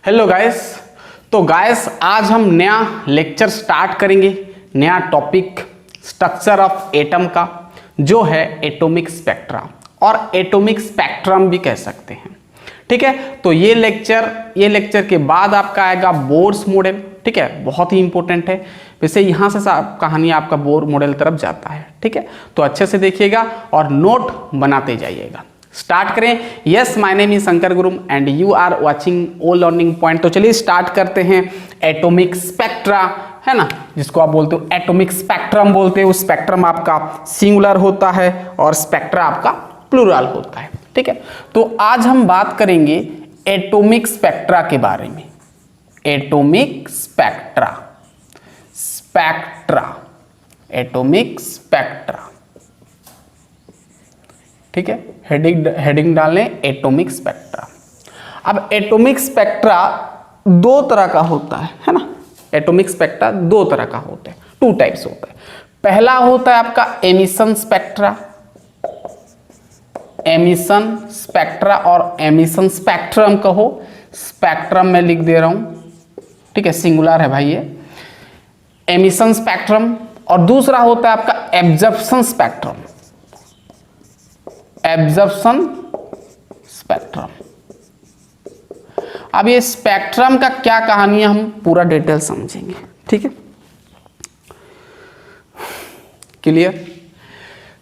Hello guys. तो guys आज हम नया लेक्चर स्टार्ट करेंगे, नया टॉपिक स्ट्रक्चर ऑफ एटम का, जो है एटॉमिक स्पेक्ट्रा और एटॉमिक स्पेक्ट्रम भी कह सकते हैं। ठीक है, तो ये लेक्चर के बाद आपका आएगा बोर्स मॉडल। ठीक है, बहुत ही इंपॉर्टेंट है। वैसे यहाँ से कहानी आपका बोर मॉडल तरफ जाता है। ठीक है, तो अच्छे से देखिएगा और नोट बनाते जाइएगा। स्टार्ट करें। Yes, my name is Shankar गुरुम एंड यू आर वाचिंग ओ लर्निंग पॉइंट। तो चलिए स्टार्ट करते हैं। एटॉमिक स्पेक्ट्रा है ना, जिसको आप बोलते हो एटॉमिक स्पेक्ट्रम बोलते हो। स्पेक्ट्रम आपका सिंगुलर होता है और स्पेक्ट्रा आपका प्लूरल होता है। ठीक है, तो आज हम बात करेंगे एटॉमिक स्पेक्ट्रा के बारे में। Atomic spectra, atomic spectra. ठीक है, हेडिंग डाल लें एटॉमिक स्पेक्ट्रा। अब एटॉमिक स्पेक्ट्रा दो तरह का होता है ना। एटॉमिक स्पेक्ट्रा दो तरह का होता है, टू टाइप्स होता है। पहला होता है आपका एमिशन स्पेक्ट्रा, एमिशन स्पेक्ट्रा और एमिशन स्पेक्ट्रम कहो। स्पेक्ट्रम में लिख दे रहा हूं, ठीक है, सिंगुलर है भाई ये, एमिशन स्पेक्ट्रम। और दूसरा होता है आपका एब्जॉर्प्शन स्पेक्ट्रम, एब्जॉर्प्शन स्पेक्ट्रम। अब ये स्पेक्ट्रम का क्या कहानी है, हम पूरा डिटेल समझेंगे। ठीक है, क्लियर।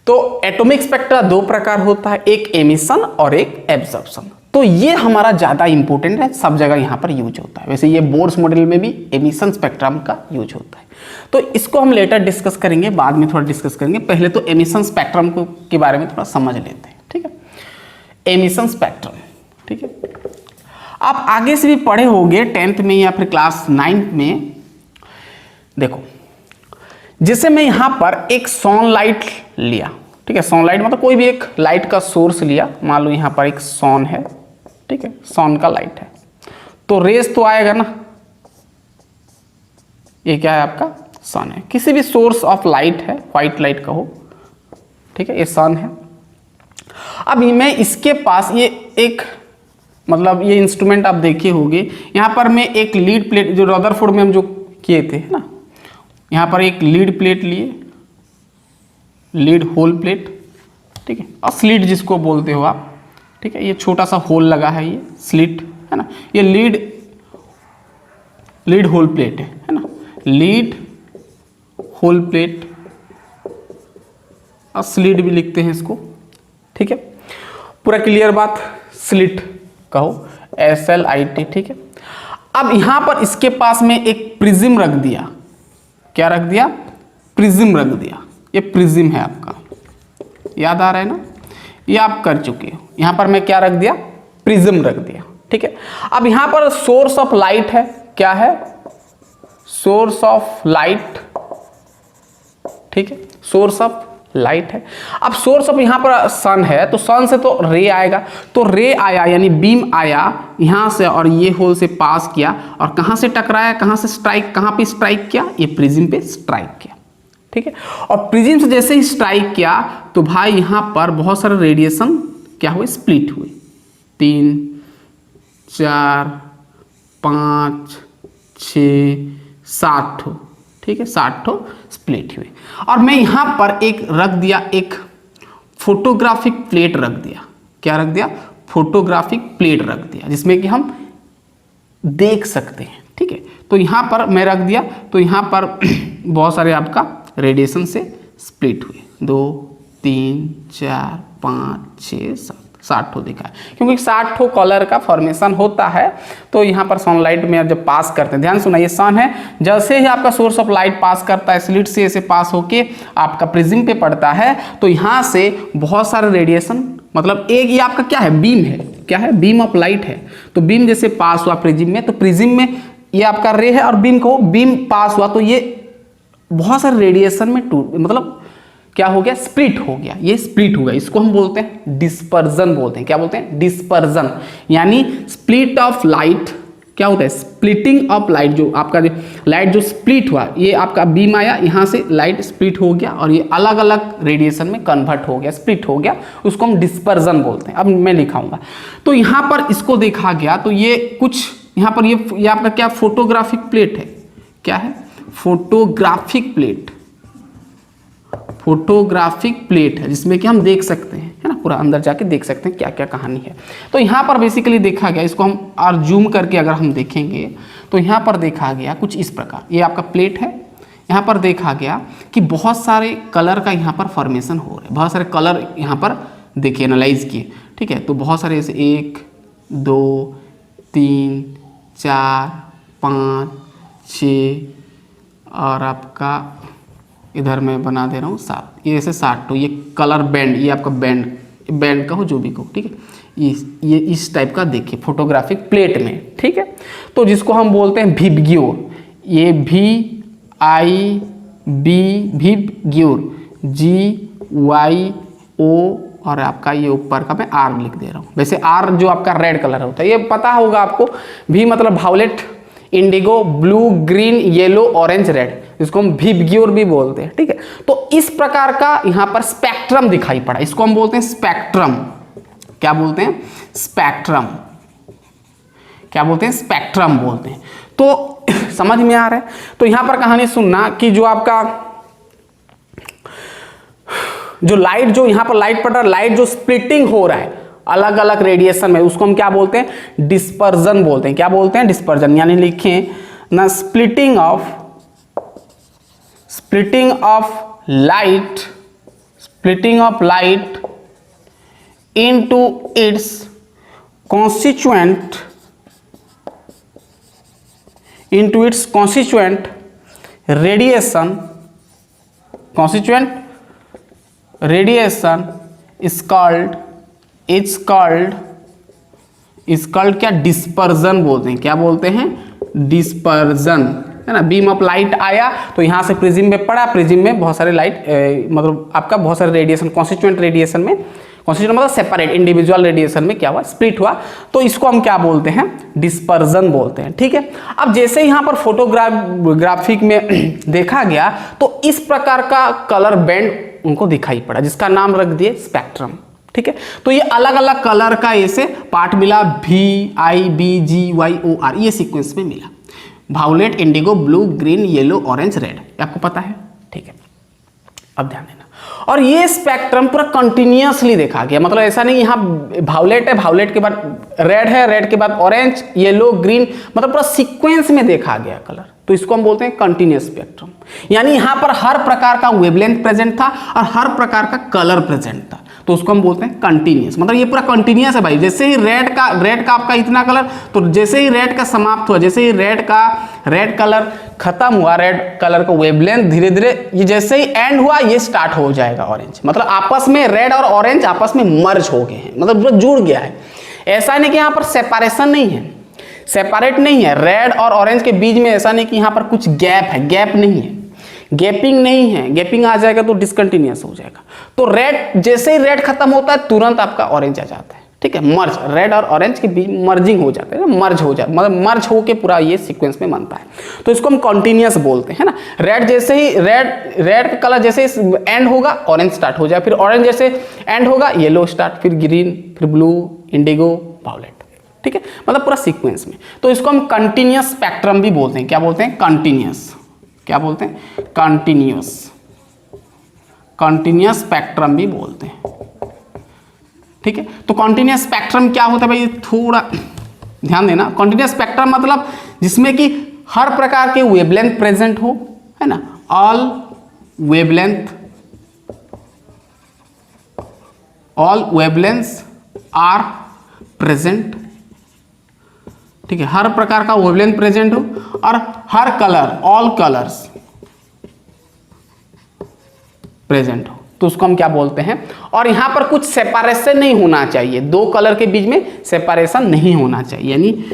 तो एटॉमिक स्पेक्ट्रा दो प्रकार होता है, एक एमिशन और एक एब्जॉर्प्शन। तो ये हमारा ज्यादा इंपॉर्टेंट है, सब जगह यहां पर यूज होता है। वैसे ये बोर्स मॉडल में भी एमिशन स्पेक्ट्रम का यूज होता है, तो इसको हम लेटर डिस्कस करेंगे, बाद में थोड़ा डिस्कस करेंगे। पहले तो एमिशन स्पेक्ट्रम के बारे में थोड़ा समझ लेते हैं। ठीक है, एमिशन स्पेक्ट्रम। ठीक है, आप आगे से भी पढ़े होंगे 10th में या फिर क्लास 9th में। देखो, जैसे मैं यहां पर एक सनलाइट लिया, ठीक है, सनलाइट मतलब कोई भी एक लाइट का सोर्स लिया। मान लो यहां पर एक सन है, ठीक है, सन का लाइट है, तो रेस तो आएगा ना। ये क्या है आपका सन है, किसी भी सोर्स ऑफ लाइट है, व्हाइट लाइट कहो। ठीक है, ये सन है। अब मैं इसके पास ये एक मतलब ये इंस्ट्रूमेंट आप देखे होंगे, यहां पर मैं एक लीड प्लेट, जो रदरफोर्ड में हम जो किए थे ना, यहां पर एक लीड प्लेट लिए, लीड होल प्लेट। ठीक है, और स्लिट जिसको बोलते हो आप। ठीक है, ये छोटा सा होल लगा है, ये स्लिट है ना। ये लीड होल प्लेट है ना, लीड होल प्लेट और स्लिट भी लिखते हैं इसको। ठीक है, पूरा क्लियर बात। स्लिट कहो, SLIT। ठीक है, अब यहां पर इसके पास में एक प्रिज्म रख दिया। क्या रख दिया? प्रिज्म रख दिया। ये प्रिज्म है आपका, याद आ रहा है ना, ये आप कर चुके हो। यहां पर मैं क्या रख दिया? प्रिज्म रख दिया। ठीक है, अब यहां पर सोर्स ऑफ लाइट है। क्या है? Source of light. ठीक है, सोर्स ऑफ लाइट है। अब सोर्स ऑफ यहां पर सन है, तो सन से तो रे आएगा, तो रे आया यानी बीम आया यहां से और ये होल से पास किया, और कहां से टकराया, कहां से स्ट्राइक, कहां पे स्ट्राइक किया? ये प्रिज्म पे स्ट्राइक किया। ठीक है, और प्रिज्म से जैसे ही स्ट्राइक किया तो भाई यहां पर बहुत सारे रेडिएशन क्या हुए? स्प्लिट हुए। 3, 4, 5, 6, 7 ठो। ठीक है, 7 ठो स्प्लिट हुए। और मैं यहां पर एक रख दिया, एक फोटोग्राफिक प्लेट रख दिया। क्या रख दिया? फोटोग्राफिक प्लेट रख दिया, जिसमें कि हम देख सकते हैं। ठीक है, तो यहां पर मैं रख दिया, तो यहां पर बहुत सारे आपका रेडिएशन से स्प्लिट हुए। 2, 3, 4, 5, 6, 7, 7 ठो दिखा है, क्योंकि 7 ठो कलर का फॉर्मेशन होता है। तो यहाँ पर सनलाइट में जब पास करते हैं, ध्यान सुना, ये सन है, जैसे ही आपका सोर्स ऑफ लाइट पास करता है, स्लिट से ऐसे पास होके आपका प्रिज्म पे पड़ता है, तो यहाँ से बहुत सारे रेडिएशन, मतलब एक ये आपका क्या है? बीम है। क्या है? बीम ऑफ लाइट है। तो बीम जैसे पास हुआ प्रिज्म में, तो प्रिज्म में ये आपका रे है, और बीम को बीम पास हुआ तो ये बहुत सारे रेडिएशन में मतलब क्या हो गया? स्प्लिट हो गया। ये स्प्लिट हुआ, इसको हम बोलते हैं डिस्पर्जन बोलते हैं। क्या बोलते हैं? डिस्पर्जन, यानी स्प्लिट ऑफ लाइट। क्या होता है? Splitting of light. जो आपका जो लाइट जो स्प्लिट हुआ, ये आपका बीम आया, यहाँ से लाइट स्प्लिट हो गया और ये अलग अलग रेडिएशन में कन्वर्ट हो गया, स्प्लिट हो गया, उसको हम डिस्पर्जन बोलते हैं। अब मैं लिखाऊंगा, तो यहाँ पर इसको देखा गया तो ये कुछ यहाँ पर ये आपका क्या फोटोग्राफिक प्लेट है, क्या है, फोटोग्राफिक प्लेट, फोटोग्राफिक प्लेट है जिसमें कि हम देख सकते हैं, है ना, पूरा अंदर जाके देख सकते हैं क्या क्या कहानी है। तो यहाँ पर बेसिकली देखा गया, इसको हम और जूम करके अगर हम देखेंगे तो यहाँ पर देखा गया कुछ इस प्रकार, ये आपका प्लेट है, यहाँ पर देखा गया कि बहुत सारे कलर का यहाँ पर फॉर्मेशन हो रहा है, बहुत सारे कलर यहाँ पर देखिए एनालाइज किए, ठीक है। तो बहुत सारे ऐसे 1 2 3 4 5 6 और आपका इधर मैं बना दे रहा हूँ 7, ये ऐसे 7 तो ये कलर बैंड, ये आपका बैंड का हो जो भी कहो, ठीक है। ये इस टाइप का देखिए फोटोग्राफिक प्लेट में, ठीक है। तो जिसको हम बोलते हैं विबग्योर, ये विबग्योर GYO और आपका ये ऊपर का मैं R लिख दे रहा हूँ। वैसे R जो आपका रेड कलर होता है ये पता होगा आपको, V मतलब violet, indigo, blue, green, yellow, orange, red, इसको हम विबग्योर भी बोलते हैं, ठीक है। तो इस प्रकार का यहाँ पर स्पेक्ट्रम दिखाई पड़ा, इसको हम बोलते हैं स्पेक्ट्रम। क्या बोलते हैं? स्पेक्ट्रम। क्या बोलते हैं? स्पेक्ट्रम बोलते हैं। तो समझ में आ रहा है? तो यहाँ पर कहानी सुनना कि जो आपका जो लाइट, जो यहाँ पर लाइट पड़ रहा है, लाइट जो स्प्लिटिंग हो रहा है अलग अलग रेडिएशन में, उसको हम क्या बोलते हैं? डिस्पर्जन बोलते हैं। क्या बोलते हैं? डिस्पर्जन। यानी लिखें ना, splitting of light into its constituent radiation is called क्या? डिस्पर्जन बोलते हैं। क्या बोलते हैं? डिस्पर्जन, है ना। बीम ऑफ लाइट आया तो यहाँ से प्रिज्म में पड़ा, प्रिज्म में बहुत सारे लाइट मतलब आपका बहुत सारे रेडिएशन, कॉन्स्टिट्यूएंट रेडिएशन में, कॉन्स्टिट्यूएंट मतलब सेपरेट, इंडिविजुअल रेडिएशन में क्या हुआ? स्प्लिट हुआ। तो इसको हम क्या बोलते हैं? डिस्पर्जन बोलते हैं, ठीक है। अब जैसे यहाँ पर फोटोग्राफिक में देखा गया तो इस प्रकार का कलर बैंड उनको दिखाई पड़ा जिसका नाम रख दिए स्पेक्ट्रम, ठीक है। तो ये अलग अलग कलर का ऐसे पार्ट मिला, VIBGYOR, ये सीक्वेंस में मिला, violet, indigo, blue, green, yellow, orange, red, आपको पता है, ठीक है। अब ध्यान देना, और ये स्पेक्ट्रम पूरा कंटिन्यूअसली देखा गया, मतलब ऐसा नहीं यहाँ वायलेट है, वायलेट के बाद रेड है, रेड के बाद ऑरेंज, येलो, ग्रीन, मतलब पूरा सीक्वेंस में देखा गया कलर। तो इसको हम बोलते हैं कंटिन्यूअस स्पेक्ट्रम। यानी यहाँ पर हर प्रकार का वेवलेंथ प्रेजेंट था और हर प्रकार का कलर प्रेजेंट था, तो उसको हम बोलते हैं कंटिन्यूअस। मतलब ये पूरा कंटिन्यूअस है भाई। जैसे ही रेड का आपका इतना कलर, तो जैसे ही रेड का समाप्त हुआ, जैसे ही रेड कलर खत्म हुआ, रेड कलर का वेवलेंथ धीरे धीरे ये जैसे ही एंड हुआ ये स्टार्ट हो जाएगा ऑरेंज। मतलब आपस में रेड और ऑरेंज आपस में मर्ज हो गए हैं, मतलब जुड़ गया है। ऐसा नहीं कि यहाँ पर सेपरेशन नहीं है, सेपरेट नहीं है रेड और ऑरेंज के बीच में, ऐसा नहीं कि यहाँ पर कुछ गैप है, गैप नहीं है, गैपिंग नहीं है। गैपिंग आ जाएगा तो डिसकंटिन्यूअस हो जाएगा। तो रेड, जैसे ही रेड खत्म होता है तुरंत आपका ऑरेंज आ जाता है, ठीक है। मर्ज, रेड और ऑरेंज के बीच मर्जिंग हो जाता है, मर्ज हो जाता है, मतलब मर्ज होके पूरा ये सीक्वेंस में बनता है। तो इसको हम कंटिन्यूअस बोलते हैं ना। रेड जैसे ही रेड का कलर जैसे एंड होगा ऑरेंज स्टार्ट हो जाए, फिर ऑरेंज जैसे एंड होगा येलो स्टार्ट, फिर ग्रीन, फिर ब्लू, इंडिगो, वायलेट, ठीक है। मतलब पूरा सीक्वेंस में। तो इसको हम कंटिन्यूअस स्पेक्ट्रम भी बोलते हैं। क्या बोलते हैं? कंटिन्यूअस। क्या बोलते हैं? कंटिन्यूअस स्पेक्ट्रम भी बोलते हैं, ठीक है। तो कंटिन्यूअस स्पेक्ट्रम क्या होता है भाई? थोड़ा ध्यान देना। कंटिन्यूअस स्पेक्ट्रम मतलब जिसमें कि हर प्रकार के वेवलेंथ प्रेजेंट हो, है ना। ऑल वेवलेंथ्स आर प्रेजेंट, ठीक है। हर प्रकार का वेवलेंथ प्रेजेंट हो और हर कलर, ऑल कलर्स प्रेजेंट हो, तो उसको हम क्या बोलते हैं? और यहां पर कुछ सेपरेशन नहीं होना चाहिए, दो कलर के बीच में सेपरेशन नहीं होना चाहिए, यानी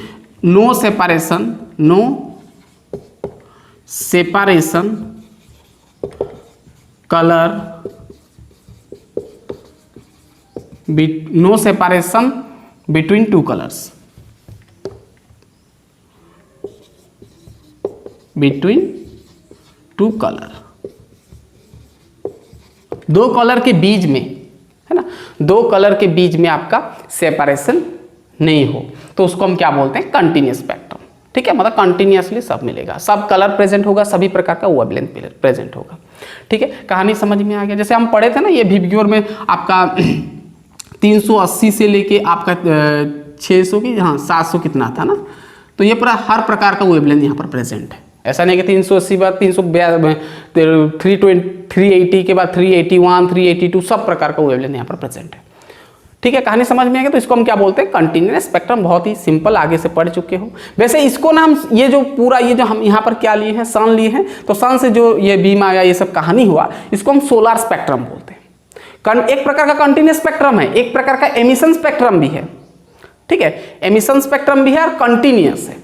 no separation colour, no separation between two colours, between two colour, दो कलर के बीच में, है ना, दो कलर के बीच में आपका सेपरेशन नहीं हो, तो उसको हम क्या बोलते हैं? Continuous spectrum. ठीक है, मतलब कंटिन्यूसली सब मिलेगा, सब कलर प्रेजेंट होगा, सभी प्रकार का वेवलेंथ प्रेजेंट होगा। ठीक है, कहानी समझ में आ गया। जैसे हम पढ़े थे ना ये विबग्योर में आपका 380 से लेके आपका 600 की 700 कितना था ना, तो ये पूरा हर प्रकार का वेवलेंथ यहाँ पर प्रेजेंट है। ऐसा नहीं कि 380 बाद 380 के बाद 381 382 सब प्रकार का वेवलेंथ यहाँ पर प्रेजेंट है। ठीक है, कहानी समझ में आ गया। तो इसको हम क्या बोलते हैं, कंटिन्यूअस स्पेक्ट्रम। बहुत ही सिंपल, आगे से पढ़ चुके हो। वैसे इसको ना हम ये जो पूरा ये जो हम यहाँ पर क्या लिए हैं, सन लिए हैं, तो सन से जो ये बीम आया, ये सब कहानी हुआ, इसको हम सोलर स्पेक्ट्रम बोलते हैं। एक प्रकार का कंटिन्यूअस स्पेक्ट्रम है, एक प्रकार का एमिशन स्पेक्ट्रम भी है। ठीक है, एमिशन स्पेक्ट्रम भी है और कंटिन्यूअस है।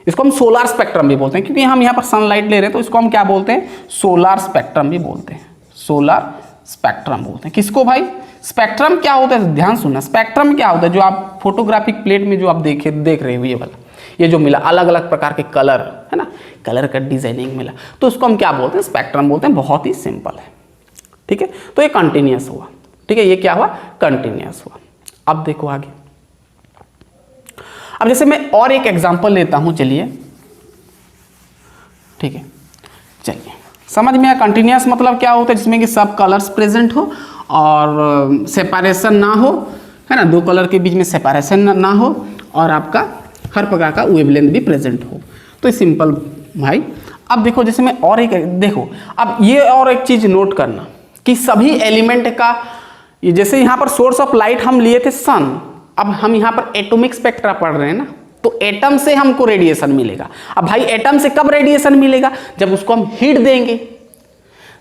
इसको हम सोलर स्पेक्ट्रम भी बोलते हैं, क्योंकि हम यहाँ पर सनलाइट ले रहे हैं, तो इसको हम क्या बोलते हैं, सोलर स्पेक्ट्रम भी बोलते हैं। सोलर स्पेक्ट्रम बोलते हैं किसको भाई। स्पेक्ट्रम क्या होता है, ध्यान सुनना। स्पेक्ट्रम क्या होता है, जो आप फोटोग्राफिक प्लेट में जो आप देख रहे हो, ये वाला, ये जो मिला अलग अलग प्रकार के कलर है ना, कलर का डिजाइनिंग मिला, तो उसको हम क्या बोलते हैं, स्पेक्ट्रम बोलते हैं। बहुत ही सिंपल है। ठीक है, तो ये कंटिन्यूअस हुआ। ठीक है, ये क्या हुआ, कंटिन्यूअस हुआ। अब देखो आगे। अब जैसे मैं और एक एग्जांपल लेता हूं, चलिए। ठीक है, चलिए समझ में आया। कंटिन्यूअस मतलब क्या होता है, जिसमें कि सब कलर्स प्रेजेंट हो और सेपरेशन ना हो, है ना, दो कलर के बीच में सेपरेशन ना हो, और आपका हर प्रकार का वेवलेंथ भी प्रेजेंट हो। तो सिंपल भाई। अब देखो, जैसे मैं और एक देखो, अब ये और एक चीज नोट करना कि सभी एलिमेंट का, जैसे यहाँ पर सोर्स ऑफ लाइट हम लिए थे सन, अब हम यहाँ पर एटॉमिक स्पेक्ट्रा पढ़ रहे हैं ना, तो एटम से हमको रेडिएशन मिलेगा। अब भाई एटम से कब रेडिएशन मिलेगा, जब उसको हम हीट देंगे।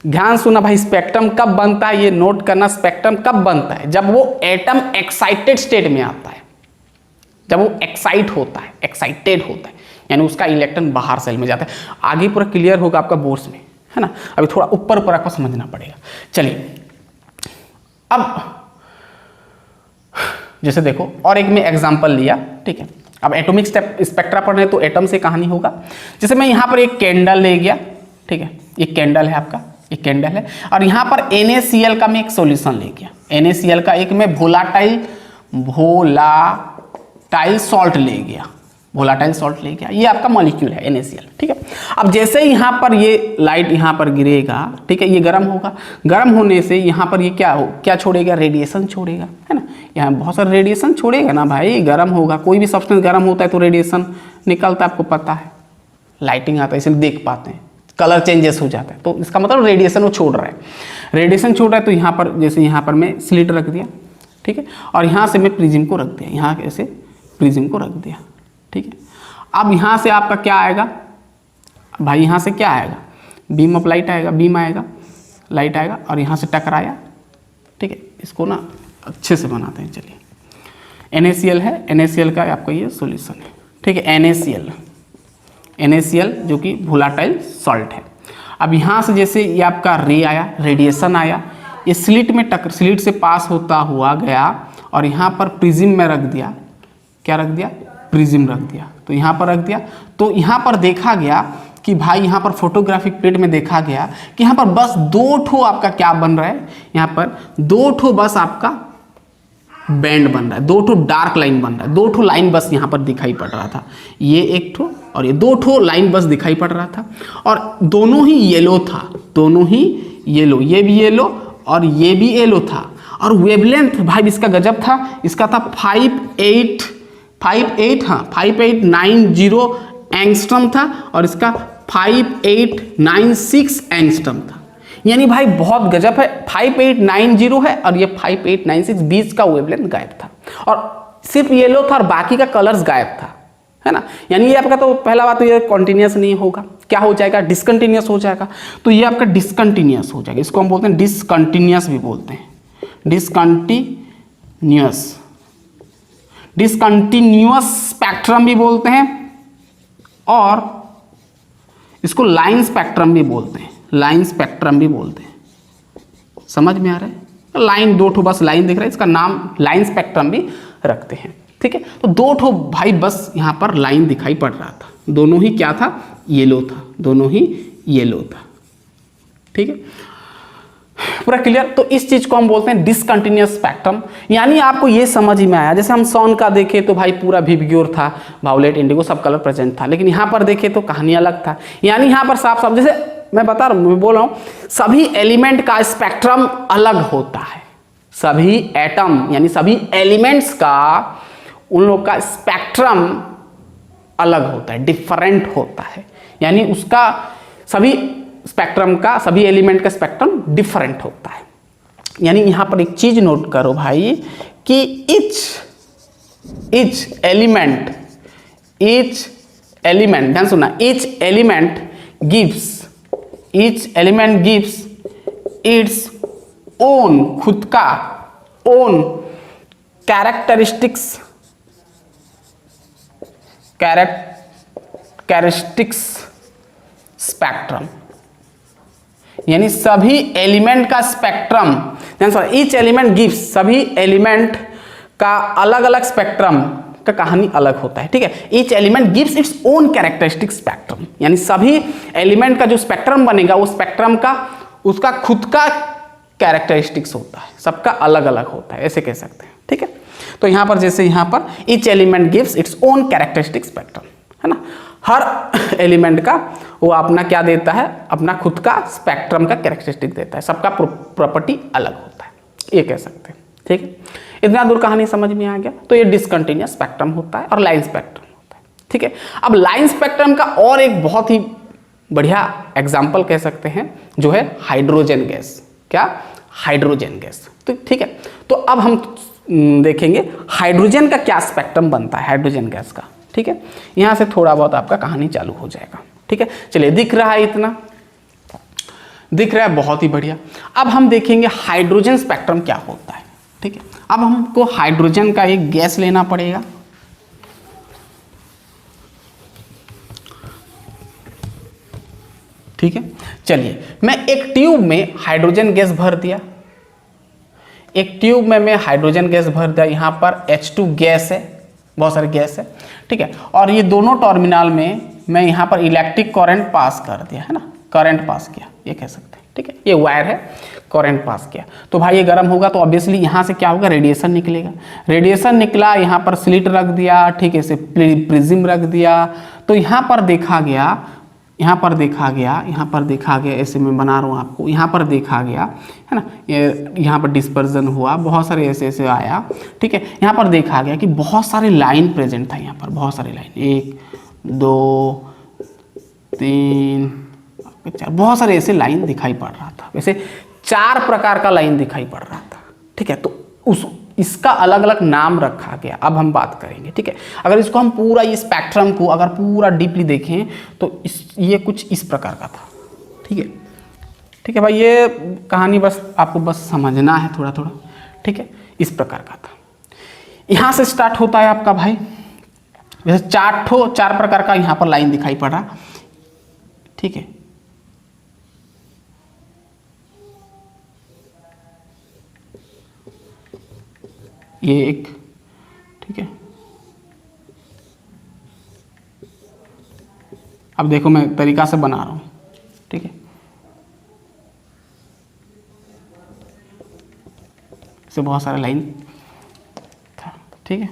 ध्यान सुना भाई, स्पेक्ट्रम कब बनता है, ये नोट करना। स्पेक्ट्रम कब बनता है, जब वो एटम एक्साइटेड स्टेट में आता है, जब वो एक्साइट होता है, एक्साइटेड होता है, यानी उसका इलेक्ट्रॉन बाहर सेल में जाता है। आगे पूरा क्लियर होगा आपका बोर्ड्स में, है ना। अभी थोड़ा ऊपर ऊपर आपको समझना पड़ेगा। चलिए, अब जैसे देखो और एक में एग्जांपल लिया। ठीक है, अब एटॉमिक स्पेक्ट्रा पढ़ रहे हैं, तो एटम से कहानी होगा। जैसे मैं यहाँ पर एक कैंडल ले गया। ठीक है, ये कैंडल है आपका, एक कैंडल है, और यहाँ पर NaCl का मैं एक सॉल्यूशन ले गया। NaCl का एक मैं वोलाटाइल सॉल्ट ले गया, वोलाटाइल सॉल्ट ले गया। ये आपका मॉलिक्यूल है NaCl। ठीक है, अब जैसे ही यहाँ पर ये लाइट यहाँ पर गिरेगा, ठीक है, ये गर्म होगा। गर्म होने से यहाँ पर ये क्या छोड़ेगा, रेडिएशन छोड़ेगा, है ना। यहाँ बहुत सारा रेडिएशन छोड़ेगा ना भाई, गर्म होगा। कोई भी सब्सटेंस गर्म होता है तो रेडिएशन निकलता है, आपको पता है। लाइटिंग आता है, इसलिए देख पाते हैं, कलर चेंजेस हो जाता है, तो इसका मतलब रेडिएशन वो छोड़ रहा है। रेडिएशन छोड़ रहा है, तो यहाँ पर जैसे यहाँ पर मैं स्लिट रख दिया। ठीक है, और यहाँ से मैं प्रिज्म को रख दिया, यहाँ ऐसे प्रिज्म को रख दिया। ठीक है, अब यहाँ से आपका क्या आएगा भाई, यहाँ से क्या आएगा, बीम ऑफ लाइट आएगा, बीम आएगा, लाइट आएगा, और यहाँ से टकराया। ठीक है, इसको ना अच्छे से बनाते हैं। चलिए, NaCl है, NaCl का आपका ये सॉल्यूशन है। ठीक है, NaCl जो कि वोलाटाइल सॉल्ट है। अब यहाँ से जैसे ये आपका रे आया, रेडिएशन आया, ये स्लिट में स्लिट से पास होता हुआ गया, और यहाँ पर प्रिज्म में रख दिया। क्या रख दिया, प्रिज्म रख दिया। तो यहाँ पर रख दिया, तो यहाँ पर देखा गया कि भाई यहाँ पर फोटोग्राफिक प्लेट में देखा गया कि यहाँ पर बस दो ठो आपका क्या बन रहा है, यहाँ पर दो ठो बस आपका बैंड बन रहा है, दो ठो डार्क लाइन बन रहा है, दो ठो लाइन बस यहाँ पर दिखाई पड़ रहा था। ये एक ठो और ये दो ठो लाइन बस दिखाई पड़ रहा था, और दोनों ही येलो था, दोनों ही येलो, ये भी येलो और ये भी येलो था। और वेवलेंथ भाई इसका गजब था, इसका था 5890 एंगस्ट्रम था, और इसका 5896 एंगस्ट्रम था। यानी भाई बहुत गजब है, 5890 है और ये 5896, बीच का वेवलेंथ गायब था, और सिर्फ येलो था और बाकी का कलर्स गायब था, है ना। यानी ये आपका, तो पहला बात तो ये कॉन्टिन्यूस नहीं होगा, क्या हो जाएगा, डिसकंटिन्यूस हो जाएगा। तो ये आपका डिसकंटिन्यूस हो जाएगा, इसको हम बोलते हैं डिसकंटिन्यूस भी बोलते हैं, डिसकंटिन्यूस स्पेक्ट्रम भी बोलते हैं, और इसको लाइन स्पेक्ट्रम भी बोलते हैं, लाइन स्पेक्ट्रम भी बोलते हैं। समझ में आ रहा है, लाइन दो ठो बस लाइन दिख रहा है, इसका नाम लाइन स्पेक्ट्रम भी रखते हैं। ठीक है, तो दो ठो भाई बस यहाँ पर लाइन दिखाई पड़ रहा था, दोनों ही क्या था, येलो था, दोनों ही येलो था। ठीक है, पूरा क्लियर। तो इस चीज को हम बोलते हैं डिसकंटिन्यूअस स्पेक्ट्रम। यानी आपको ये समझ में आया, जैसे हम सॉन का देखें तो भाई पूरा विवग्योर था, वायलेट, इंडिगो सब कलर प्रेजेंट था, लेकिन यहाँ पर देखें तो कहानी अलग था। यानी यहाँ पर साफ साफ जैसे मैं बता रहा हूँ, मैं बोल रहा हूँ सभी एलिमेंट का स्पेक्ट्रम अलग होता है। सभी एटम यानी सभी एलिमेंट्स का उन लोग का स्पेक्ट्रम अलग होता है, डिफरेंट होता है। यानी उसका सभी स्पेक्ट्रम का, सभी एलिमेंट का स्पेक्ट्रम डिफरेंट होता है। यानी यहां पर एक चीज नोट करो भाई कि इच एलिमेंट ध्यान सुनना, etch element gives its own, खुद का ओन कैरेक्टरिस्टिक्स स्पेक्ट्रम। यानी सभी एलिमेंट का स्पेक्ट्रम, ईच एलिमेंट गिव्स, सभी एलिमेंट का अलग अलग स्पेक्ट्रम का कहानी अलग होता है, ठीक है। Each element gives its own characteristic spectrum, यानी सभी एलिमेंट का जो स्पेक्ट्रम बनेगा वो स्पेक्ट्रम का उसका खुद का कैरेक्टरिस्टिक्स होता है, सबका अलग अलग होता है, ऐसे कह सकते हैं, ठीक है। तो यहां पर जैसे यहां पर each element gives its own characteristic spectrum, है ना। हर एलिमेंट का वो अपना क्या देता है, अपना खुद का स्पेक्ट्रम का कैरेक्टरिस्टिक देता है, सबका प्रॉपर्टी अलग होता है, ये कह सकते हैं, ठीक है। इतना दूर कहानी समझ में आ गया। तो ये डिसकंटिन्यूअस स्पेक्ट्रम होता है और लाइन स्पेक्ट्रम होता है, ठीक है। अब लाइन स्पेक्ट्रम का और एक बहुत ही बढ़िया एग्जाम्पल कह सकते हैं जो है हाइड्रोजन गैस। क्या? Hydrogen gas. तो ठीक है, तो अब हम देखेंगे हाइड्रोजन का क्या स्पेक्ट्रम बनता है, हाइड्रोजन गैस का, ठीक है। यहां से थोड़ा बहुत आपका कहानी चालू हो जाएगा, ठीक है। चलिए, दिख रहा है, इतना दिख रहा है, बहुत ही बढ़िया। अब हम देखेंगे हाइड्रोजन स्पेक्ट्रम क्या होता है, ठीक है। अब हमको हाइड्रोजन का एक गैस लेना पड़ेगा, ठीक है। चलिए, मैं एक ट्यूब में हाइड्रोजन गैस भर दिया, एक ट्यूब में मैं हाइड्रोजन गैस भर दिया, यहां पर H2 गैस है, बहुत सारे गैस है, ठीक है। और ये दोनों टर्मिनल में मैं यहां पर इलेक्ट्रिक करंट पास कर दिया, है ना, करंट पास किया, ये कह सकते हैं, ठीक है। ये वायर है, करंट पास किया, तो भाई ये गर्म होगा तो ऑब्वियसली यहां से क्या होगा, रेडिएशन निकलेगा। रेडिएशन निकला, यहां पर स्लिट रख दिया, ठीक है, इसे प्रिज्म रख दिया, तो यहां पर देखा गया, यहाँ पर देखा गया, ऐसे मैं बना रहा हूँ आपको, यहाँ पर देखा गया, है ना, यहाँ पर डिस्पर्जन हुआ, बहुत सारे ऐसे ऐसे आया, ठीक है। यहाँ पर देखा गया कि बहुत सारे लाइन प्रेजेंट था, यहाँ पर बहुत सारे लाइन, 1 2 3 4, बहुत सारे ऐसे लाइन दिखाई पड़ रहा था, वैसे 4 प्रकार का लाइन दिखाई पड़ रहा था, ठीक है। तो इसका अलग अलग नाम रखा गया, अब हम बात करेंगे, ठीक है। अगर इसको हम पूरा ये स्पेक्ट्रम को अगर पूरा डीपली देखें तो ये कुछ इस प्रकार का था, ठीक है, ठीक है भाई। ये कहानी बस आपको बस समझना है थोड़ा थोड़ा, ठीक है, इस प्रकार का था। यहाँ से स्टार्ट होता है आपका भाई, जैसे 4 प्रकार का यहाँ पर लाइन दिखाई पड़ रहा, ठीक है। ये एक, ठीक है। अब देखो मैं तरीका से बना रहा हूं, ठीक है, इसे बहुत सारे लाइन था, ठीक है,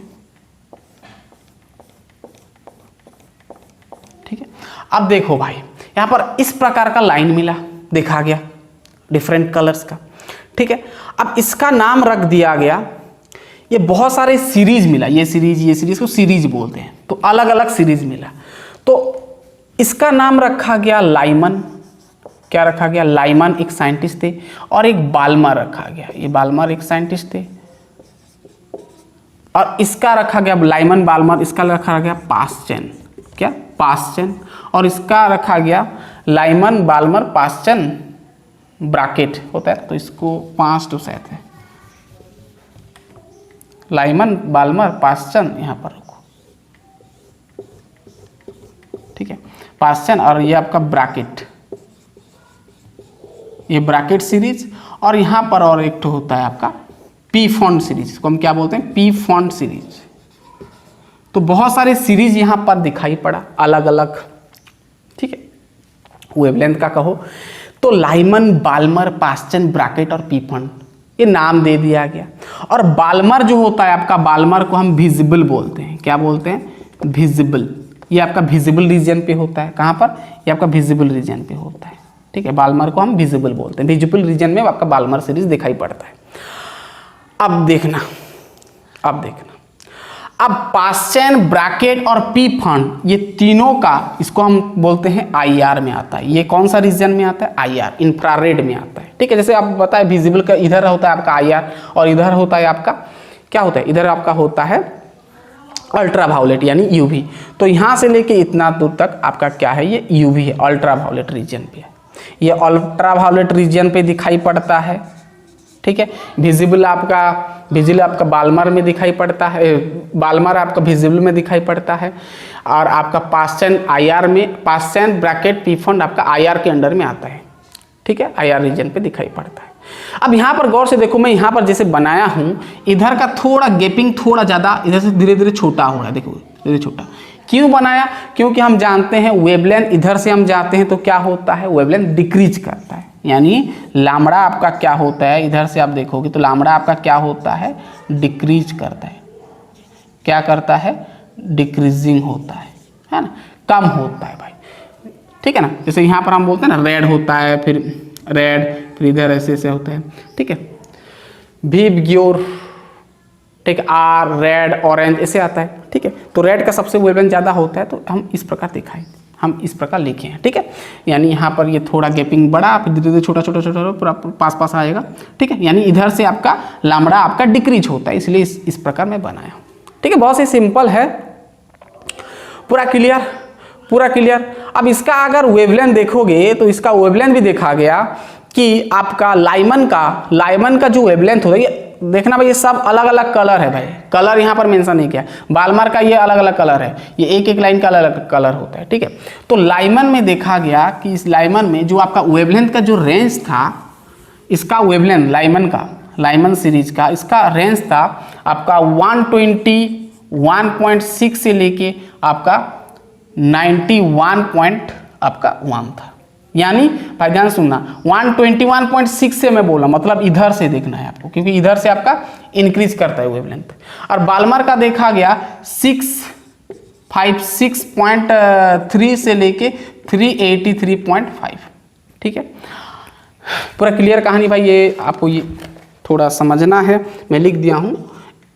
ठीक है। अब देखो भाई, यहां पर इस प्रकार का लाइन मिला, देखा गया डिफरेंट कलर्स का, ठीक है। अब इसका नाम रख दिया गया, ये बहुत सारे सीरीज मिला, ये सीरीज को सीरीज बोलते हैं, तो अलग अलग सीरीज मिला, तो इसका नाम रखा गया लाइमन। क्या रखा गया? लाइमन एक साइंटिस्ट थे, और एक बाल्मर रखा गया, ये बाल्मर एक साइंटिस्ट थे, और इसका रखा गया लाइमन बाल्मर, इसका रखा गया पास्चन, क्या पास्चन, और इसका रखा गया लाइमन बाल्मर पास्चन, ब्रैकेट होता है तो इसको 5 टू सेट है, लाइमन बाल्मर पास्चन, यहाँ पर रखो, ठीक है, पास्चन, और ये आपका ब्रैकेट, ये ब्रैकेट सीरीज, और यहाँ पर और एक तो होता है आपका पी फॉन्ट सीरीज, इसको हम क्या बोलते हैं, पी फॉन्ट सीरीज। तो बहुत सारे सीरीज यहाँ पर दिखाई पड़ा अलग अलग, ठीक है, वेवलेंथ का कहो, तो लाइमन, बाल्मर, पास्चन, ब्रैकेट और पीफन ये नाम दे दिया गया। और बाल्मर जो होता है आपका, बाल्मर को हम विजिबल बोलते हैं। क्या बोलते हैं? विजिबल। ये आपका विजिबल रीजन पे होता है। कहाँ पर? ये आपका विजिबल रीजन पे होता है। ठीक है, बाल्मर को हम विजिबल बोलते हैं। विजिबल रीजन में आपका बाल्मर सीरीज दिखाई पड़ता है। अब देखना, अब पास्चन, ब्रैकेट और पीफन ये तीनों का, इसको हम बोलते हैं आईआर में आता है। ये कौन सा रीजन में आता है? आईआर, इंफ्रारेड में आता है। ठीक है, जैसे आप बताए विजिबल का इधर होता है आपका आईआर और इधर होता है आपका क्या होता है? इधर आपका होता है अल्ट्रावायलेट यानी यूवी। तो यहाँ से लेके इतना दूर तक आपका क्या है? ये यूवी है, अल्ट्रावायलेट रीजन पे है। ये अल्ट्रावायलेट रीजन पे दिखाई पड़ता है। ठीक है, विजिबल आपका बाल्मर में दिखाई पड़ता है, बाल्मर आपका विजिबल में दिखाई पड़ता है। और आपका पास्चन आईआर में, पास्चन, ब्रैकेट, पीफन आपका आईआर के अंडर में आता है। ठीक है, आईआर रीजन पे दिखाई पड़ता है। अब यहाँ पर गौर से देखो, मैं यहाँ पर जैसे बनाया हूँ, इधर का थोड़ा गैपिंग थोड़ा ज़्यादा इधर से धीरे धीरे छोटा हो रहा है। देखो धीरे छोटा क्यों बनाया? क्योंकि हम जानते हैं वेवलेंथ इधर से हम जाते हैं तो क्या होता है? वेवलेंथ डिक्रीज करता है। यानी लामड़ा आपका क्या होता है? इधर से आप देखोगे तो लामड़ा आपका क्या होता है? डिक्रीज करता है। क्या करता है? डिक्रीजिंग होता है ना, कम होता है भाई। ठीक है ना, जैसे यहाँ पर हम बोलते हैं ना रेड होता है, फिर रेड, फिर इधर ऐसे ऐसे होता है। ठीक है, वीव ग्योर, ठीक है, आर, रेड, ऑरेंज ऐसे आता है। ठीक है, तो रेड का सबसे वेवलेंथ ज़्यादा होता है, तो हम इस प्रकार दिखाएं, हम इस प्रकार लिखे हैं। ठीक है, यानी यहाँ पर ये थोड़ा गैपिंग बड़ा, फिर धीरे धीरे छोटा छोटा छोटा पूरा पास पास आएगा। ठीक है, यानी इधर से आपका लामड़ा आपका डिक्रीज होता है, इसलिए इस प्रकार मैं बनाया हूँ। ठीक है, बहुत ही सिंपल है, पूरा क्लियर, पूरा क्लियर। अब इसका अगर वेवलेंथ देखोगे तो इसका वेवलेंथ भी देखा गया कि आपका लाइमन का जो वेवलेंथ होता है, ये देखना भाई, ये सब अलग अलग कलर है भाई, कलर यहाँ पर मेंशन नहीं किया। बाल्मर का ये अलग अलग कलर है, ये एक एक लाइन का अलग अलग कलर होता है। ठीक है, तो लाइमन में देखा गया कि इस लाइमन में जो आपका वेवलेंथ का जो रेंज था, इसका वेवलेंथ लाइमन सीरीज का इसका रेंज था आपका 121.6 से लेके आपका 91.1 था। यानी भाई ध्यान सुनना, 121.6 से मैं बोला, मतलब इधर से देखना है आपको, क्योंकि इधर से आपका इंक्रीज करता है वेवलेंथ। और बाल्मर का देखा गया 656.3 से लेके 383.5। ठीक है, पूरा क्लियर कहानी भाई, ये आपको ये थोड़ा समझना है, मैं लिख दिया हूँ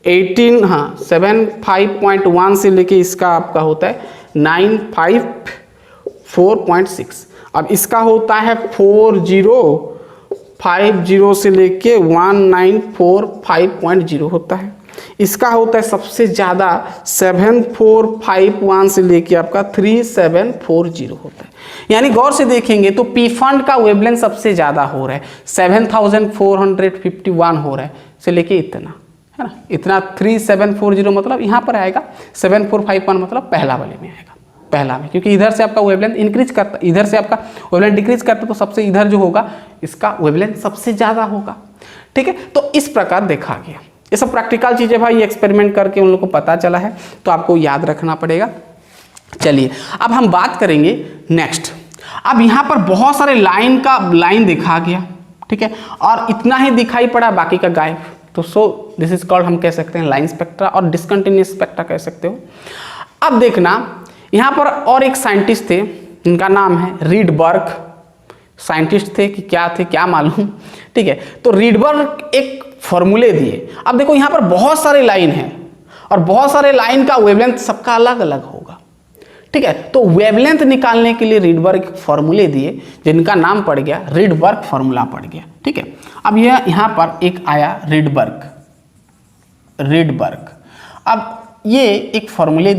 75.1 से लेके इसका आपका होता है 954.6। अब इसका होता है 4050 से लेके 1945.0 होता है। इसका होता है सबसे ज़्यादा 7451 से लेके आपका 3740 होता है। यानी गौर से देखेंगे तो पीफन का वेवलेंथ सबसे ज़्यादा हो रहा है, 7451 हो रहा है से लेके इतना, है ना, इतना 3740 मतलब यहाँ पर आएगा, 7451 मतलब पहला वाले में आएगा, पहला में, क्योंकि इधर से आपका वेवलेंथ इंक्रीज करता, इधर से आपका वेवलेंथ डिक्रीज करता, तो सबसे इधर जो होगा इसका वेवलेंथ सबसे ज़्यादा होगा। ठीक है, तो इस प्रकार देखा गया। ये सब प्रैक्टिकल चीज़ें भाई, एक्सपेरिमेंट करके उन लोगों को पता चला है, तो आपको याद रखना पड़ेगा। चलिए अब हम बात करेंगे नेक्स्ट। अब यहाँ पर बहुत सारे लाइन देखा गया, ठीक है, और इतना ही दिखाई पड़ा, बाकी का गायब। तो सो दिस इज कॉल्ड, हम कह सकते हैं लाइन स्पेक्ट्रा और डिसकंटिन्यूअस स्पेक्ट्रा कह सकते हो। अब देखना, यहाँ पर और एक साइंटिस्ट थे, इनका नाम है रीडबर्ग। साइंटिस्ट थे कि क्या थे क्या मालूम। ठीक है, तो रीडबर्ग एक फॉर्मूले दिए। अब देखो यहाँ पर बहुत सारे लाइन हैं और बहुत सारे लाइन का वेवलेंथ सबका अलग अलग होगा। ठीक है, तो वेवलेंथ निकालने के लिए रीडबर्ग फॉर्मूले दिए, जिनका नाम पड़ गया रीडबर्ग फॉर्मूला पड़ गया। ठीक है, अब यह यहाँ पर एक आया रीडबर्ग। अब ये एक फॉर्मूला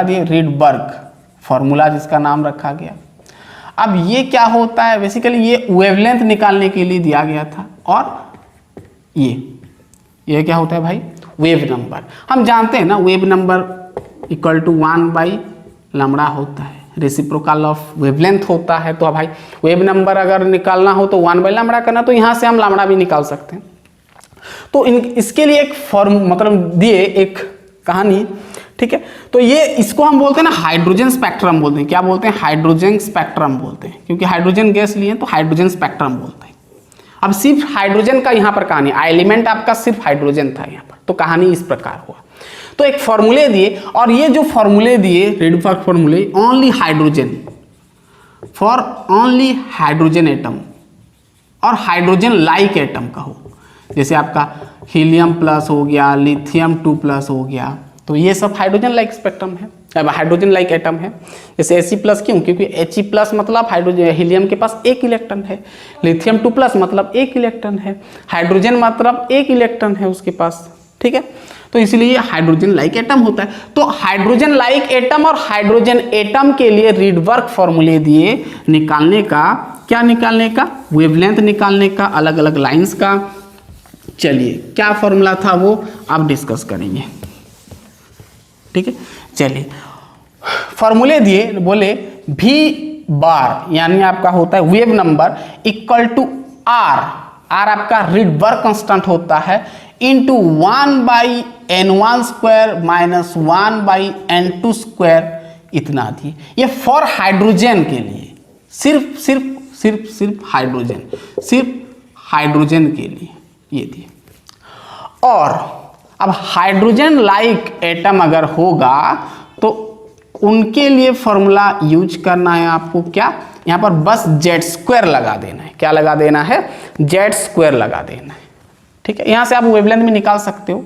दिए रीडबर्ग फॉर्मूला, जिसका नाम रखा गया। अब ये क्या होता है, बेसिकली ये वेवलेंथ निकालने के लिए दिया गया था। और ये क्या होता है भाई, वेव नंबर। हम जानते हैं ना, वेव नंबर इक्वल टू 1/λ होता है, रेसिप्रोकल ऑफ वेवलेंथ होता है। तो भाई वेव नंबर अगर निकालना हो तो 1/λ करना, तो यहाँ से हम λ भी निकाल सकते हैं। तो इसके लिए एक फॉर्म मतलब दिए, एक कहानी ठीक है। तो ये इसको हम बोलते हैं ना हाइड्रोजन स्पेक्ट्रम बोलते हैं। क्या बोलते हैं? हाइड्रोजन स्पेक्ट्रम बोलते हैं, क्योंकि हाइड्रोजन गैस लिए तो हाइड्रोजन स्पेक्ट्रम बोलते हैं। अब सिर्फ हाइड्रोजन का यहाँ पर कहानी, एलिमेंट आपका सिर्फ हाइड्रोजन था यहाँ पर, तो कहानी इस प्रकार हुआ। तो एक फॉर्मूले दिए, और ये जो फॉर्मूले दिए रेडबर्ग फॉर्मूले, only hydrogen, for only hydrogen atom और हाइड्रोजन लाइक एटम का हो, जैसे आपका हीलियम प्लस हो गया, लिथियम 2+ हो गया, तो ये सब हाइड्रोजन लाइक स्पेक्ट्रम है, हाइड्रोजन लाइक एटम है। जैसे He+ क्यों? क्योंकि He+ मतलब हाइड्रोजन, हीलियम के पास 1 इलेक्ट्रॉन है, लिथियम 2+ मतलब 1 इलेक्ट्रॉन है, हाइड्रोजन मतलब 1 इलेक्ट्रॉन है उसके पास, ठीक है। तो इसलिए हाइड्रोजन लाइक एटम होता है। तो हाइड्रोजन लाइक एटम और हाइड्रोजन एटम के लिए रीडबर्ग फॉर्मूले दिए, निकालने का, क्या निकालने का? वेवलेंथ निकालने का, अलग अलग लाइंस का। चलिए क्या फॉर्मूला था वो आप डिस्कस करेंगे, ठीक है। चलिए फॉर्मूले दिए, बोले V यानी आपका होता है wave number equal to R आपका रीडबर्ग कांस्टेंट होता है, इंटू 1/n1² माइनस 1/n2², इतना दिए। ये फॉर हाइड्रोजन के लिए, सिर्फ हाइड्रोजन के लिए ये दिए। और अब हाइड्रोजन लाइक एटम अगर होगा तो उनके लिए फॉर्मूला यूज करना है आपको, क्या? यहाँ पर बस Z² लगा देना है। क्या लगा देना है? Z² लगा देना है, ठीक है। यहाँ से आप वेवलेंथ भी निकाल सकते हो,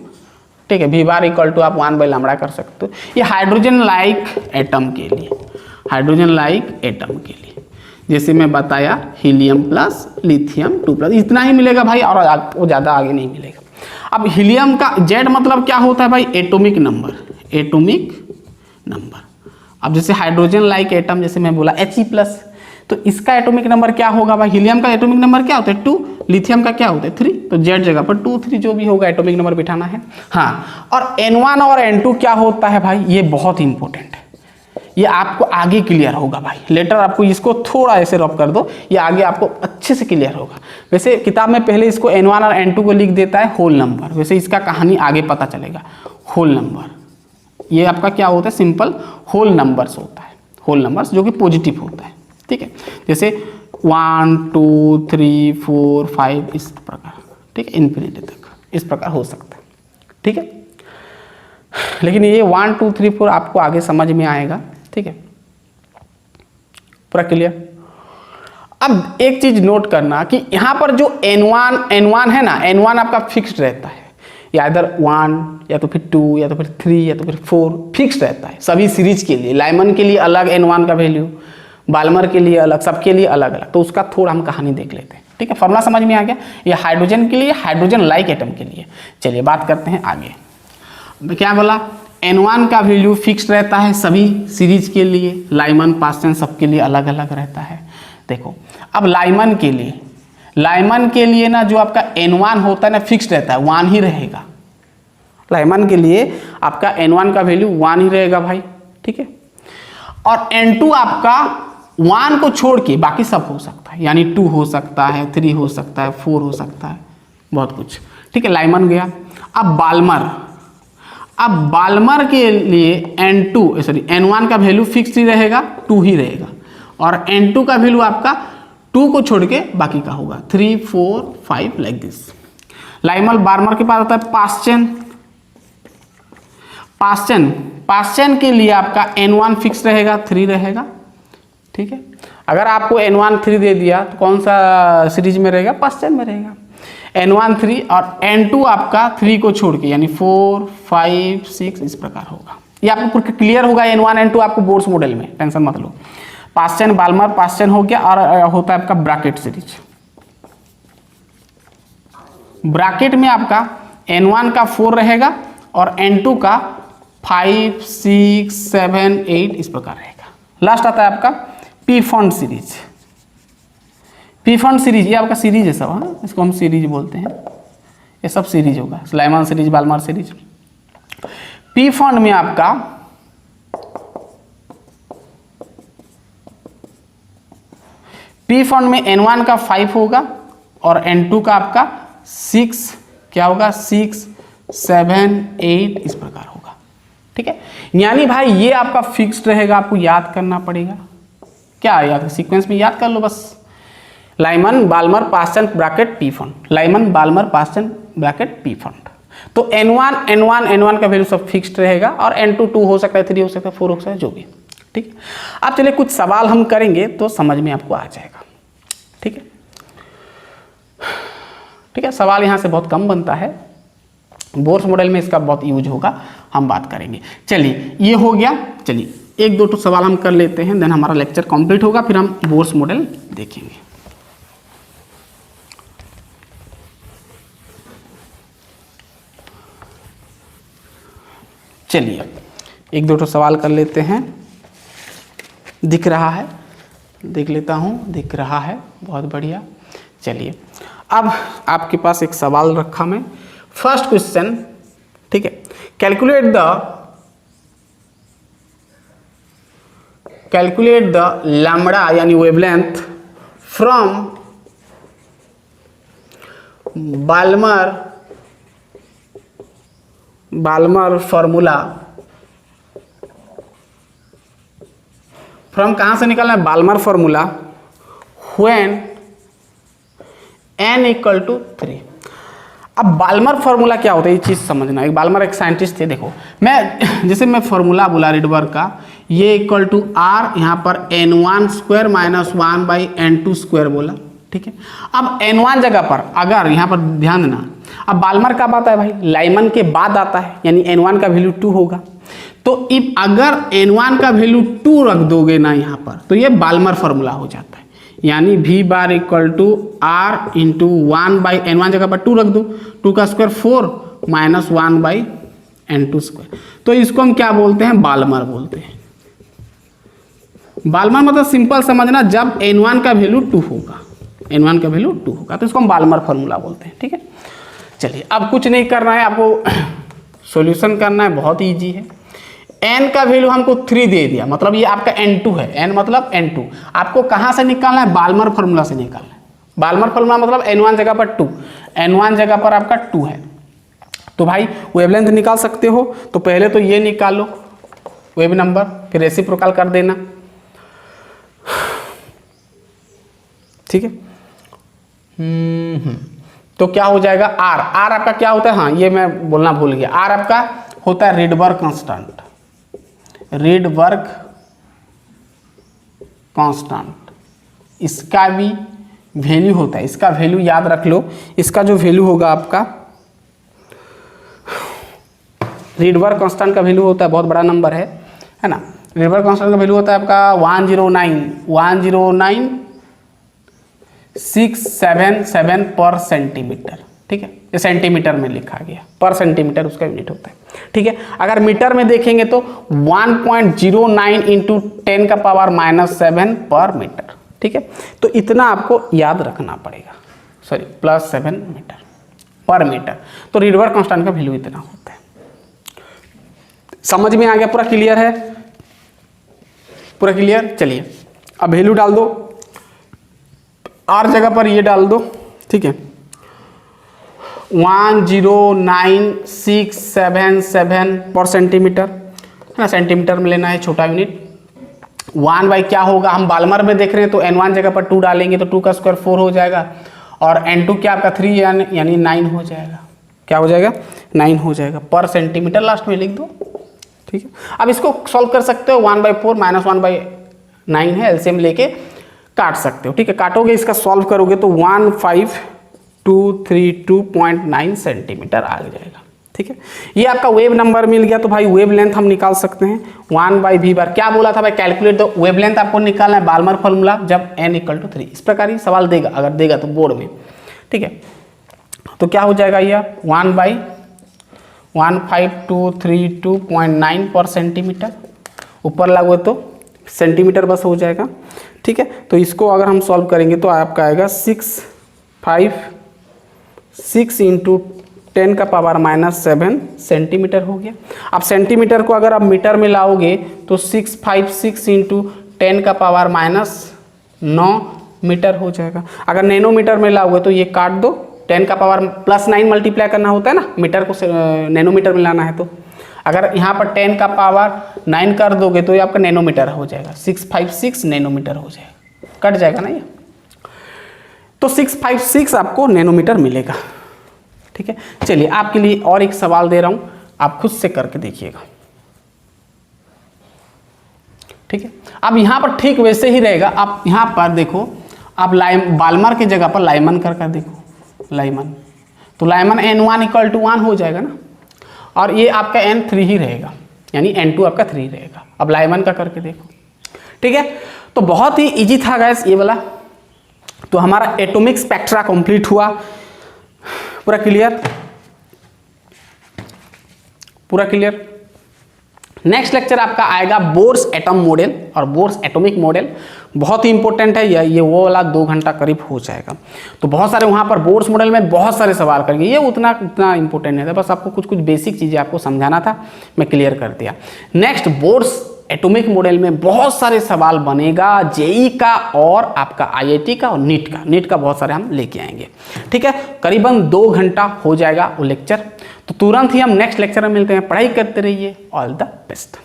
ठीक है। V बार इक्वल टू आप 1/λ कर सकते हो। ये हाइड्रोजन लाइक एटम के लिए, हाइड्रोजन लाइक एटम के लिए जैसे मैं बताया, हीलियम प्लस लिथियम 2+, इतना ही मिलेगा भाई, और वो ज़्यादा आगे नहीं मिलेगा। अब हीलियम का Z मतलब क्या होता है भाई? Atomic number, atomic number. अब जैसे हाइड्रोजन लाइक एटम, जैसे मैं बोला He+, तो इसका एटॉमिक नंबर क्या होगा भाई? हीलियम का एटॉमिक नंबर क्या होता है? 2, लिथियम का क्या होता है? 3, तो Z जगह पर 2, 3 जो भी होगा एटॉमिक नंबर बिठाना है। हाँ, और N1 और N2 क्या होता है भाई? ये बहुत इंपॉर्टेंट है, ये आपको आगे क्लियर होगा भाई। लेटर आपको इसको थोड़ा ऐसे रब कर दो, ये आगे आपको अच्छे से क्लियर होगा। वैसे किताब में पहले इसको N1 और N2 को लिख देता है होल नंबर, वैसे इसका कहानी आगे पता चलेगा। होल नंबर ये आपका क्या होता है? सिंपल होल नंबर्स होता है, होल नंबर्स जो कि पॉजिटिव होता है, ठीक है। जैसे 1 2 3 4 5 इस प्रकार, ठीक है, इन्फिनिटी तक इस प्रकार हो सकता है, ठीक है। लेकिन ये 1 2 3 4 आपको आगे समझ में आएगा, ठीक है, पूरा क्लियर। अब एक चीज नोट करना कि यहाँ पर जो N1 है ना, N1 आपका फिक्स्ड रहता है, या इधर 1 या तो फिर 2 या तो फिर 3 या तो फिर 4 फिक्स्ड रहता है सभी सीरीज के लिए। लाइमन के लिए अलग N1 का वैल्यू, बाल्मर के लिए अलग, सबके लिए अलग अलग, तो उसका थोड़ा हम कहानी देख लेते हैं, ठीक है। फॉर्मूला समझ में आ गया? ये हाइड्रोजन के लिए, हाइड्रोजन लाइक एटम के लिए। चलिए बात करते हैं आगे। क्या बोला? N1 का वैल्यू फिक्स्ड रहता है सभी सीरीज के लिए, लाइमन पास्टन सबके लिए अलग अलग रहता है। देखो अब लाइमन के लिए ना जो आपका N1 होता है ना फिक्स्ड रहता है, 1 ही रहेगा। लाइमन के लिए आपका N1 का वैल्यू 1 ही रहेगा भाई, ठीक है। और N2 आपका 1 को छोड़ के बाकी सब हो सकता है, यानी 2 हो सकता है, 3 हो सकता है, 4 हो सकता है, बहुत कुछ, ठीक है। लाइमन गया। अब बाल्मर के लिए N1 का वैल्यू फिक्स ही रहेगा, 2 ही रहेगा, और N2 का वैल्यू आपका 2 को छोड़ के बाकी का होगा 3 4 5 लाइक दिस। बाल्मर के पास होता है पास्चन के लिए आपका N1 फिक्स रहेगा, 3 रहेगा, ठीक है। अगर आपको N1 3 दे दिया तो कौन सा सीरीज में रहेगा? पास्चन में रहेगा। N1 3 और N2 आपका 3 को छोड़ के यानी 4 5 6 इस प्रकार होगा। ये आपको क्लियर होगा N1 N2 आपको बोर्ड्स मॉडल में, टेंशन मत लो। पास्चन बाल्मर पास्चन हो गया, और होता है आपका ब्रैकेट सीरीज। ब्रैकेट में आपका N1 का 4 रहेगा और N2 का 5 6 7 8 इस प्रकार रहेगा। लास्ट आता है आपका पी फंड सीरीज। ये आपका सीरीज है सब, हाँ, इसको हम सीरीज बोलते हैं, ये सब सीरीज होगा, Lyman series, Balmer series. Pfund में आपका N1 का 5 होगा और N2 का आपका 6 क्या होगा? 6 7 8 इस प्रकार होगा, ठीक है, यानी भाई ये आपका फिक्स्ड रहेगा, आपको याद करना पड़ेगा। क्या याद, सीक्वेंस में याद कर लो बस, Lyman Balmer Paschen Brackett Pfund, Lyman Balmer Paschen Brackett Pfund. तो n1 का वैल्यू सब फिक्स्ड रहेगा और n2 2 हो सकता है, 3 हो सकता है, 4 हो सकता है, जो भी। ठीक है, अब चलिए कुछ सवाल हम करेंगे तो समझ में आपको आ जाएगा। ठीक है, ठीक है, सवाल यहाँ से बहुत कम बनता है, बोर्स मॉडल में इसका बहुत यूज होगा, हम बात करेंगे। चलिए ये हो गया, चलिए एक दो सवाल हम कर लेते हैं, देन हमारा लेक्चर कंप्लीट होगा, फिर हम बोर्स मॉडल देखेंगे। चलिए एक दो सवाल कर लेते हैं। दिख रहा है, देख लेता हूँ, दिख रहा है, बहुत बढ़िया। चलिए अब आपके पास एक सवाल रखा मैं, फर्स्ट क्वेश्चन। ठीक है, कैलकुलेट द लैम्बडा यानी wavelength from Balmer formula, from कहाँ से निकालना है, Balmer formula, when n equal to 3। अब बाल्मर फार्मूला क्या होता है, ये चीज़ समझना। एक बाल्मर एक साइंटिस्ट थे, देखो मैं जैसे मैं फार्मूला बोला रिडबर्ग का, ये इक्वल टू r, यहाँ पर n1 square minus 1 by n2 square बोला। ठीक है, अब n1 जगह पर अगर यहाँ पर ध्यान देना, अब बाल्मर कब आता है भाई, लाइमन के बाद आता है, यानी n1 का वैल्यू 2 होगा। तो इफ अगर n1 का वैल्यू 2 रख दोगे ना यहाँ पर, तो ये बाल्मर फार्मूला हो जाता है, यानी v bar equal to r into 1 by n1 जगह पर 2 रख दो, 2 का square 4 minus 1 by n2 square. तो इसको हम क्या बोलते हैं, बाल्मर बोलते हैं। बाल्मर मतलब सिंपल समझना, जब n1 का वैल्यू 2 होगा, n1 का वैल्यू 2 होगा, तो इसको हम बाल्मर फार्मूला बोलते हैं। ठीक है, चलिए अब कुछ नहीं करना है, आपको सॉल्यूशन करना है, बहुत ईजी है। n का वैल्यू हमको 3 दे दिया, मतलब ये आपका n2 है, n मतलब n2। आपको कहाँ से निकालना है, बाल्मर फार्मूला से निकालना है। बाल्मर फार्मूला मतलब n1 जगह पर 2, n1 जगह पर आपका 2 है, तो भाई वेवलेंथ निकाल सकते हो। तो पहले तो ये निकालो वेव नंबर, फिर रेसिप्रोकल कर देना। ठीक है, तो क्या हो जाएगा, r आपका क्या होता है, हाँ ये मैं बोलना भूल गया, r आपका होता है रिडबर्ग कांस्टेंट, रिडबर्ग कांस्टेंट। इसका भी वैल्यू होता है, इसका वैल्यू याद रख लो, इसका जो वैल्यू होगा आपका, रिडबर्ग कांस्टेंट का वैल्यू होता है, बहुत बड़ा नंबर है ना। रिडबर्ग कांस्टेंट का वैल्यू होता है आपका 109,677 पर सेंटीमीटर। ठीक है, ये सेंटीमीटर में लिखा गया, पर सेंटीमीटर उसका यूनिट होता है। ठीक है, अगर मीटर में देखेंगे तो 1.09 इंटू 10 का पावर -7 पर मीटर। ठीक है, तो इतना आपको याद रखना पड़ेगा, सॉरी +7 मीटर पर मीटर। तो रिडबर्ग कांस्टेंट का वैल्यू इतना होता है। समझ में आ गया, पूरा क्लियर है, पूरा क्लियर। चलिए अब वैल्यू डाल दो, r जगह पर ये डाल दो। ठीक है, 109,677 पर सेंटीमीटर है ना, सेंटीमीटर में लेना है, छोटा यूनिट। 1 बाई क्या होगा, हम बाल्मर में देख रहे हैं तो n1 जगह पर 2 डालेंगे तो 2 का स्क्वायर 4 हो जाएगा, और n2 क्या आपका 3 यानी 9 हो जाएगा। क्या हो जाएगा, 9 हो जाएगा पर सेंटीमीटर, लास्ट में लिख दो। ठीक है, अब इसको सॉल्व कर सकते हो, 1/4 माइनस 1/9 है, एलसीएम लेके काट सकते हो। ठीक है, काटोगे, इसका सॉल्व करोगे तो 15232.9 सेंटीमीटर आ जाएगा। ठीक है, ये आपका वेव नंबर मिल गया। तो भाई वेव लेंथ हम निकाल सकते हैं 1/v बार। क्या बोला था भाई, कैलकुलेट द वेव लेंथ आपको निकालना है, बाल्मर फॉर्मूला, जब n इक्वल टू 3। इस प्रकार ही सवाल देगा, अगर देगा तो बोर्ड में। ठीक है, तो क्या हो जाएगा, ये 1/15232.9 पर सेंटीमीटर, ऊपर लागू तो सेंटीमीटर बस हो जाएगा। ठीक है, तो इसको अगर हम सॉल्व करेंगे तो आपका आएगा 6 इंटू 10 का पावर -7 सेंटीमीटर हो गया। अब सेंटीमीटर को अगर आप मीटर में लाओगे तो 656 इंटू 10 का पावर -9 मीटर हो जाएगा। अगर नैनोमीटर में लाओगे तो ये काट दो, 10 का पावर +9 मल्टीप्लाई करना होता है ना, मीटर को नैनोमीटर में लाना है तो अगर यहाँ पर 10 का पावर 9 कर दोगे तो ये आपका नैनोमीटर हो जाएगा, 656 नैनोमीटर हो जाएगा, कट जाएगा ना ये, तो 656 आपको नैनोमीटर मिलेगा। ठीक है, चलिए आपके लिए और एक सवाल दे रहा हूं, आप खुद से करके देखिएगा। ठीक है, अब यहां पर ठीक वैसे ही रहेगा, आप यहां पर देखो, आप बाल्मर की जगह पर लाइमन कर देखो, लाइमन, तो लाइमन n1 = 1 हो जाएगा ना, और ये आपका n3 ही रहेगा, यानी n2 आपका 3 रहेगा। अब लाइमन का करके देखो। ठीक है, तो बहुत ही इजी था गैस ये वाला। तो हमारा एटॉमिक स्पेक्ट्रा कंप्लीट हुआ, पूरा क्लियर, पूरा क्लियर। नेक्स्ट लेक्चर आपका आएगा बोर्स एटम मॉडल और बोर्स एटॉमिक मॉडल, बहुत ही इंपॉर्टेंट है ये वो वाला 2 घंटा करीब हो जाएगा। तो बहुत सारे वहाँ पर बोर्स मॉडल में बहुत सारे सवाल करेंगे, ये उतना इंपॉर्टेंट नहीं था, बस आपको कुछ बेसिक चीज़ें आपको समझाना था, मैं क्लियर कर दिया। नेक्स्ट बोर्स एटॉमिक मॉडल में बहुत सारे सवाल बनेगा, जेई का और आपका आईआईटी का और नीट का बहुत सारे हम लेके आएंगे। ठीक है, करीबन 2 घंटा हो जाएगा वो लेक्चर। तो तुरंत ही हम नेक्स्ट लेक्चर में मिलते हैं, पढ़ाई करते रहिए, ऑल द बेस्ट।